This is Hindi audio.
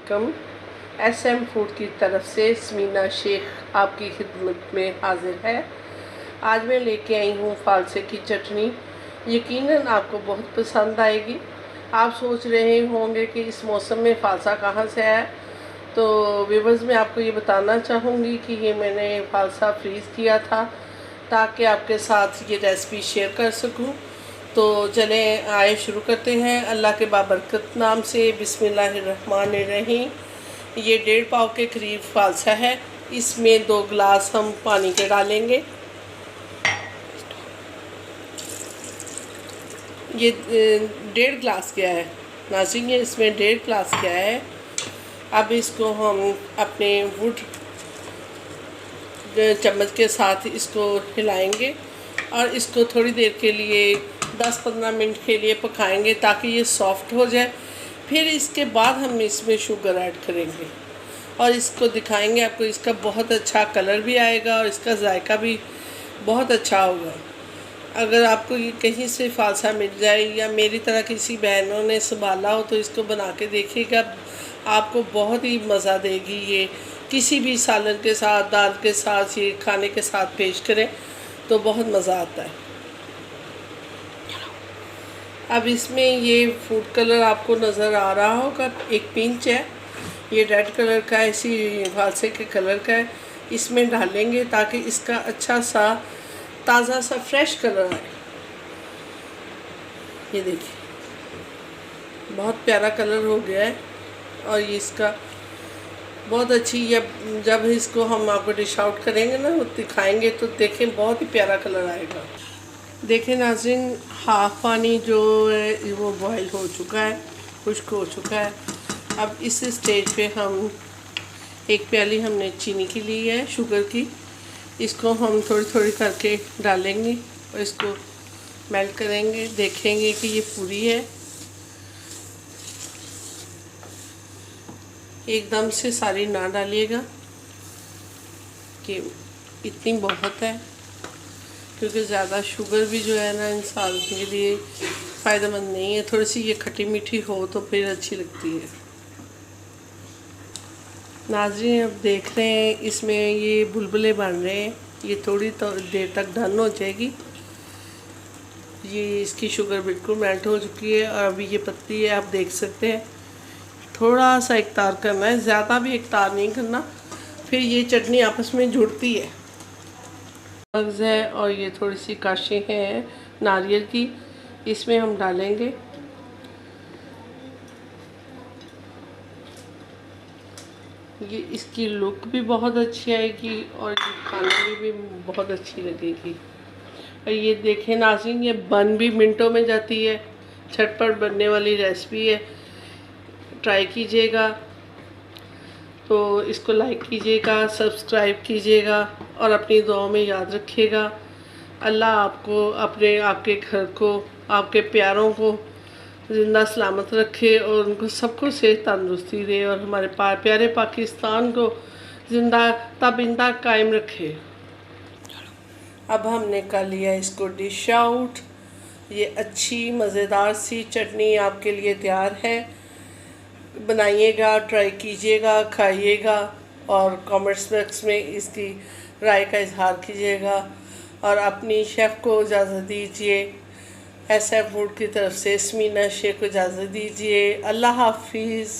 अस्सलामुअलैकुम। SM फूड की तरफ से स्मीना शेख आपकी खिदमत में हाजिर है। आज मैं लेके आई हूँ फालसे की चटनी। यकीनन आपको बहुत पसंद आएगी। आप सोच रहे होंगे कि इस मौसम में फालसा कहाँ से आया, तो व्यूअर्स मैं आपको ये बताना चाहूँगी कि ये मैंने फालसा फ्रीज़ किया था ताकि आपके साथ ये रेसिपी शेयर कर सकूँ। तो चलें आए शुरू करते हैं अल्लाह के बाबरकत नाम से। बिस्मिल्लाहिर्रहमानिर्रहीम। ये 1.5 पाव के करीब फालसा है। इसमें 2 गिलास हम पानी के डालेंगे। ये 1.5 गिलास क्या है नाज़रीन, ये इसमें 1.5 गिलास क्या है। अब इसको हम अपने वुड चम्मच के साथ इसको हिलाएंगे और इसको थोड़ी देर के लिए 10-15 मिनट के लिए पकाएंगे ताकि ये सॉफ़्ट हो जाए। फिर इसके बाद हम इसमें शुगर ऐड करेंगे और इसको दिखाएंगे आपको। इसका बहुत अच्छा कलर भी आएगा और इसका जायका भी बहुत अच्छा होगा। अगर आपको ये कहीं से फालसा मिल जाए या मेरी तरह किसी बहनों ने संभाला हो तो इसको बना के देखिएगा, आपको बहुत ही मज़ा देगी। ये किसी भी सालन के साथ, दाल के साथ, ये खाने के साथ पेश करें तो बहुत मज़ा आता है। अब इसमें ये फूड कलर आपको नज़र आ रहा होगा, एक पिंच है, ये रेड कलर का है, इसी फालसे के कलर का है। इसमें डालेंगे ताकि इसका अच्छा सा ताज़ा सा फ्रेश कलर आए। ये देखिए बहुत प्यारा कलर हो गया है और ये इसका बहुत अच्छी, जब इसको हम आपको डिश आउट करेंगे ना, वो दिखाएंगे तो देखें बहुत ही प्यारा कलर आएगा। देखें नाज़रीन, हाफ़ पानी जो है वो बॉयल हो चुका है, खुश्क हो चुका है। अब इस स्टेज पे हम एक प्याली हमने चीनी की ली है, शुगर की। इसको हम थोड़ी थोड़ी करके डालेंगे और इसको मेल्ट करेंगे। देखेंगे कि ये पूरी है, एकदम से सारी ना डालिएगा कि इतनी बहुत है, क्योंकि ज़्यादा शुगर भी जो है ना इंसान के लिए फ़ायदेमंद नहीं है। थोड़ी सी ये खट्टी मीठी हो तो फिर अच्छी लगती है। नाज़रीन अब देख रहे हैं इसमें ये बुलबुले बन रहे हैं। ये थोड़ी तो देर तक डन हो जाएगी। ये इसकी शुगर बिल्कुल मेल्ट हो चुकी है और अभी ये पत्ती है, आप देख सकते हैं। थोड़ा सा इकतार करना है, ज़्यादा भी इकतार नहीं करना, फिर ये चटनी आपस में जुड़ती है। मगज़ है और ये थोड़ी सी काशी है नारियल की, इसमें हम डालेंगे। ये इसकी लुक भी बहुत अच्छी आएगी और ये खाने में भी बहुत अच्छी लगेगी। और ये देखें नाज़रीन, ये बन भी मिनटों में जाती है, झटपट बनने वाली रेसिपी है। ट्राई कीजिएगा, तो इसको लाइक कीजिएगा, सब्सक्राइब कीजिएगा और अपनी दुआओं में याद रखिएगा। अल्लाह आपको, आपके घर को, आपके प्यारों को ज़िंदा सलामत रखे और उनको सबको सेहत तंदुरुस्ती दे और हमारे प्यारे पाकिस्तान को ज़िंदा ताबिंदा कायम रखे। अब हमने कर लिया इसको डिश आउट। ये अच्छी मज़ेदार सी चटनी आपके लिए तैयार है। बनाइएगा, ट्राई कीजिएगा, खाइएगा और कमेंट्स बॉक्स में इसकी राय का इजहार कीजिएगा और अपनी शेफ़ को इजाज़त दीजिए। SM फूड की तरफ से स्मीना शेख को इजाज़त दीजिए। अल्लाह हाफिज़।